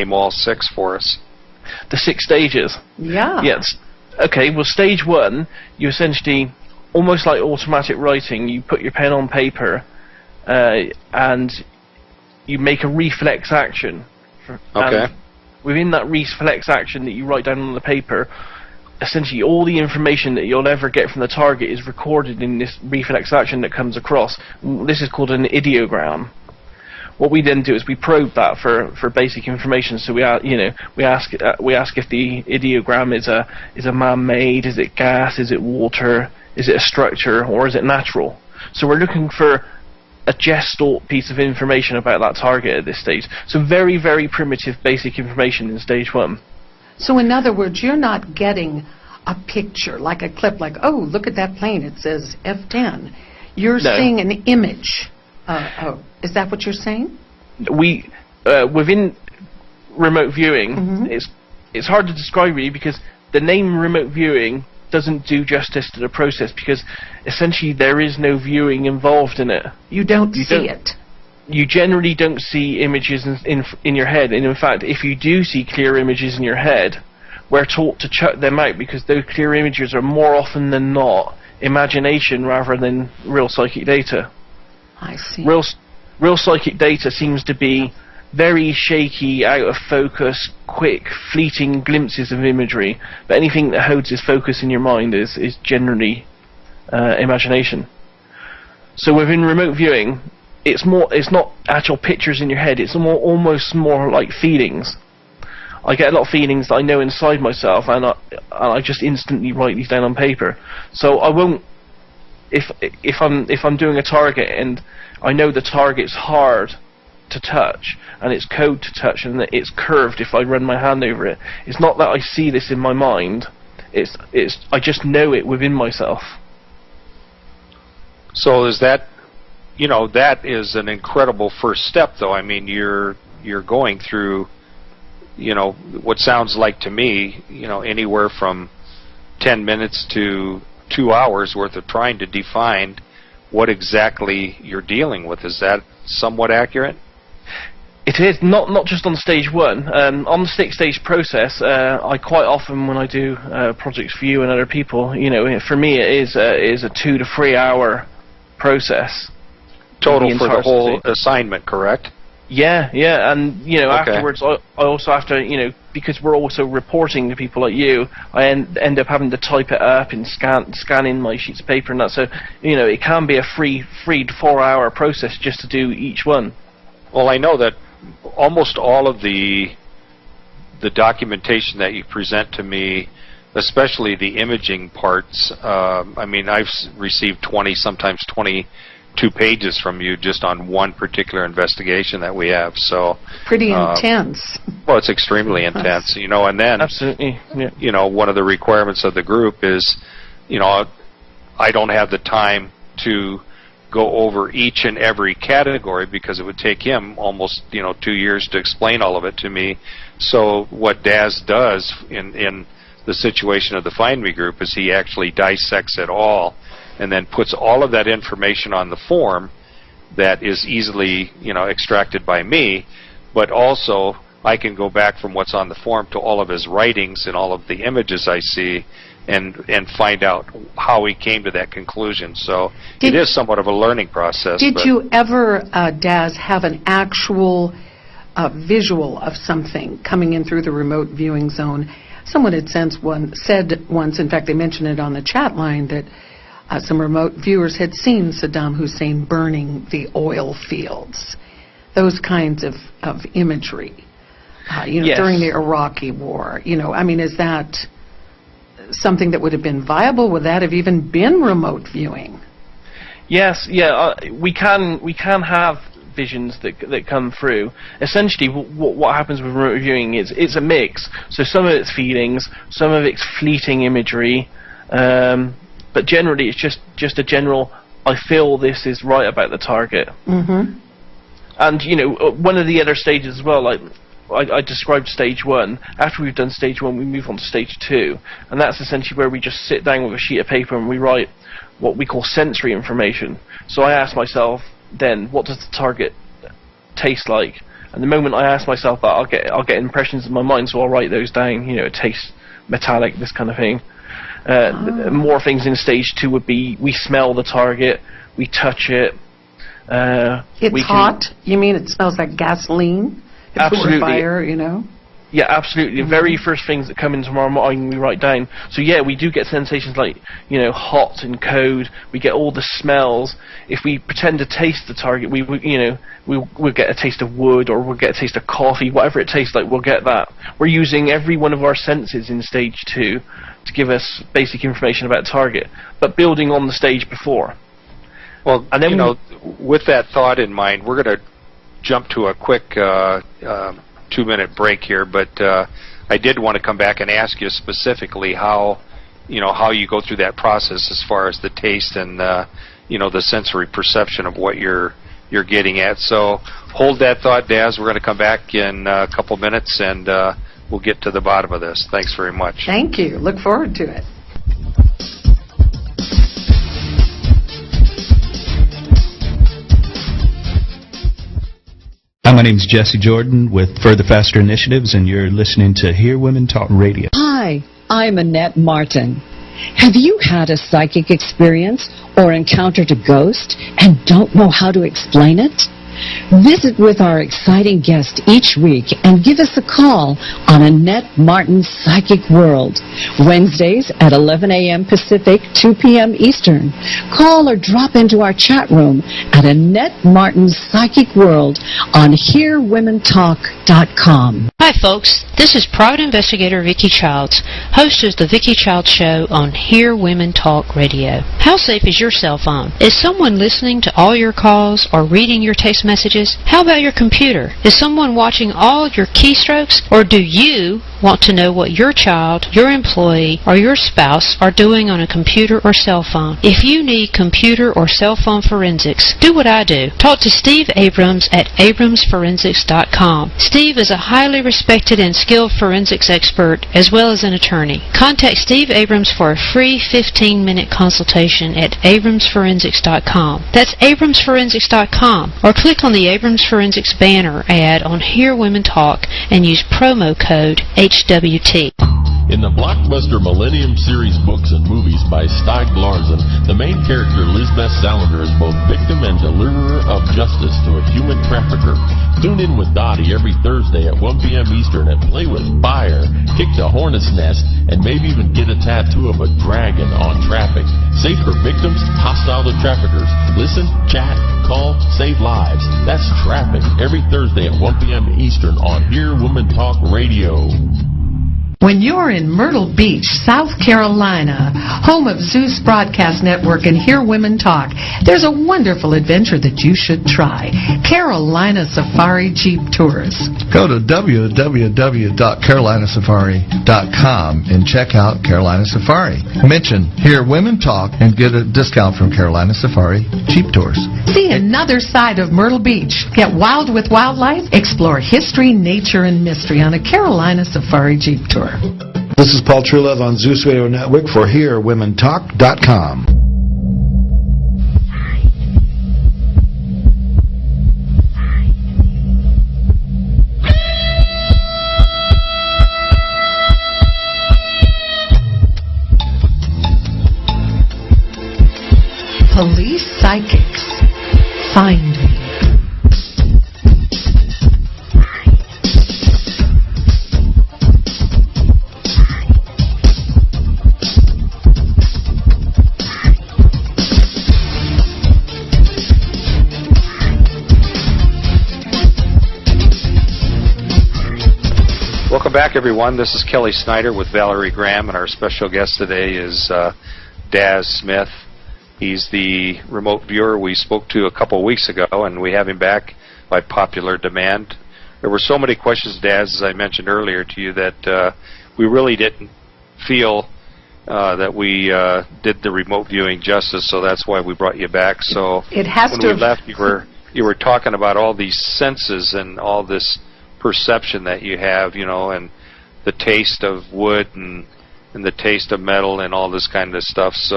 name all 6 for us. The 6 stages. Yeah. Yes. Okay, well, stage 1, you essentially, almost like automatic writing, you put your pen on paper and you make a reflex action. Okay. And within that reflex action that you write down on the paper, essentially all the information that you'll ever get from the target is recorded in this reflex action that comes across. This is called an ideogram. What we then do is we probe that for basic information. So we ask if the ideogram is a man-made, is it gas, is it water, is it a structure, or is it natural? So we're looking for a gestalt piece of information about that target at this stage. So very, very primitive basic information in stage 1. So in other words, you're not getting a picture, like a clip, like, oh, look at that plane, it says F-10. You're seeing an image. Is that what you're saying? We, within remote viewing, it's hard to describe really, because the name remote viewing doesn't do justice to the process, because essentially there is no viewing involved in it. You don't see it. You generally don't see images in your head, and in fact, if you do see clear images in your head, we're taught to chuck them out, because those clear images are more often than not imagination rather than real psychic data. I see. Real psychic data seems to be very shaky, out of focus, quick, fleeting glimpses of imagery, but anything that holds its focus in your mind is generally imagination. So within remote viewing, it's not actual pictures in your head, it's almost more like feelings. I get a lot of feelings that I know inside myself, and I just instantly write these down on paper. So I won't, if I'm doing a target and I know the target's hard to touch and it's cold to touch and that it's curved if I run my hand over it, it's not that I see this in my mind, it's I just know it within myself. So is that, that is an incredible first step, though. I mean, you're going through, what sounds like to me, anywhere from 10 minutes to 2 hours worth of trying to define what exactly you're dealing with. Is that somewhat accurate? It is, not just on stage 1. On the 6-stage process, I quite often, when I do projects for you and other people, for me it is a 2 to 3 hour process. Total for the whole assignment, correct? Yeah, and Okay. afterwards I also have to, because we're also reporting to people like you, I end up having to type it up and scan in my sheets of paper and that. So it can be a 3 to 4 hour process just to do each one. Well, I know that almost all of the documentation that you present to me, especially the imaging parts, I mean, I've received 20, sometimes 22 pages from you just on one particular investigation that we have. So pretty intense. Well, it's extremely intense, and then absolutely, yeah. One of the requirements of the group is, I don't have the time to go over each and every category because it would take him almost 2 years to explain all of it to me. So what DAZ does in the situation of the Find Me group is he actually dissects it all and then puts all of that information on the form that is easily extracted by me, but also I can go back from what's on the form to all of his writings and all of the images I see and find out how he came to that conclusion. So it is somewhat of a learning process. Did you ever, Daz, have an actual visual of something coming in through the remote viewing zone? Someone had said once, in fact they mentioned it on the chat line, that some remote viewers had seen Saddam Hussein burning the oil fields. Those kinds of imagery, yes. During the Iraqi war. I mean, is that something that would have been viable? Would that have even been remote viewing? Yes, we can have visions that come through. Essentially, what happens with remote viewing is it's a mix. So some of it's feelings, some of it's fleeting imagery, but generally it's just a general, I feel this is right about the target. Mm-hmm. And one of the other stages as well, like I described stage 1. After we've done stage 1, we move on to stage 2, and that's essentially where we just sit down with a sheet of paper and we write what we call sensory information. So I ask myself then, what does the target taste like? And the moment I ask myself that, I'll get impressions in my mind, so I'll write those down. You know, it tastes metallic, this kind of thing. More things in stage 2 would be we smell the target, we touch it. It's hot? You mean it smells like gasoline? Absolutely. Fire, you know? Yeah, absolutely. The very first things that come into our mind we write down. So yeah, we do get sensations like, you know, hot and cold. We get all the smells. If we pretend to taste the target, we'll get a taste of wood, or we'll get a taste of coffee, whatever it tastes like, we'll get that. We're using every one of our senses in stage 2 to give us basic information about target, but building on the stage before. Well, and then, you know, with that thought in mind, we're going to jump to a quick 2-minute break here, but I did want to come back and ask you specifically how you go through that process as far as the taste and the sensory perception of what you're getting at. So hold that thought, Daz. We're going to come back in a couple minutes, and we'll get to the bottom of this. Thanks very much. Thank you. Look forward to it. Hi, my name is Jesse Jordan with Further Faster Initiatives, and you're listening to Hear Women Talk Radio. Hi, I'm Annette Martin. Have you had a psychic experience or encountered a ghost and don't know how to explain it? Visit with our exciting guest each week and give us a call on Annette Martin's Psychic World, Wednesdays at 11 a.m. Pacific, 2 p.m. Eastern. Call or drop into our chat room at Annette Martin's Psychic World on HearWomenTalk.com. Hi folks, this is private investigator Vicki Childs, host of the Vicki Childs Show on Hear Women Talk Radio. How safe is your cell phone? Is someone listening to all your calls or reading your text messages? How about your computer? Is someone watching all your keystrokes? Or do you want to know what your child, your employee, or your spouse are doing on a computer or cell phone? If you need computer or cell phone forensics, do what I do. Talk to Steve Abrams at abramsforensics.com. Steve is a highly respected and skilled forensics expert as well as an attorney. Contact Steve Abrams for a free 15-minute consultation at abramsforensics.com. That's abramsforensics.com, or click on the Abrams Forensics banner ad on Hear Women Talk and use promo code HWT. In the blockbuster Millennium Series books and movies by Stieg Larsson, the main character Lisbeth Salander is both victim and deliverer of justice to a human trafficker. Tune in with Dottie every Thursday at 1 p.m. Eastern and play with fire, kick the hornet's nest, and maybe even get a tattoo of a dragon on traffic. Safe for victims, hostile to traffickers. Listen, chat, call, save lives. That's Traffic every Thursday at 1 p.m. Eastern on Hear Women Talk Radio. When you're in Myrtle Beach, South Carolina, home of Zeus Broadcast Network and Hear Women Talk, there's a wonderful adventure that you should try. Carolina Safari Jeep Tours. Go to www.carolinasafari.com and check out Carolina Safari. Mention Hear Women Talk and get a discount from Carolina Safari Jeep Tours. See another side of Myrtle Beach. Get wild with wildlife. Explore history, nature, and mystery on a Carolina Safari Jeep Tour. This is Paul Trulove on Zeus Radio Network for HearWomenTalk.com. Police psychics. Find me. Welcome back, everyone. This is Kelly Snyder with Valerie Graham, and our special guest today is DAZ Smith. He's the remote viewer we spoke to a couple of weeks ago, and we have him back by popular demand. There were so many questions, Daz, as I mentioned earlier to you, that we really didn't feel that we did the remote viewing justice, so that's why we brought you back. So it has when to we left, you were talking about all these senses and all this perception that you have, you know, and the taste of wood and the taste of metal and all this kind of stuff. So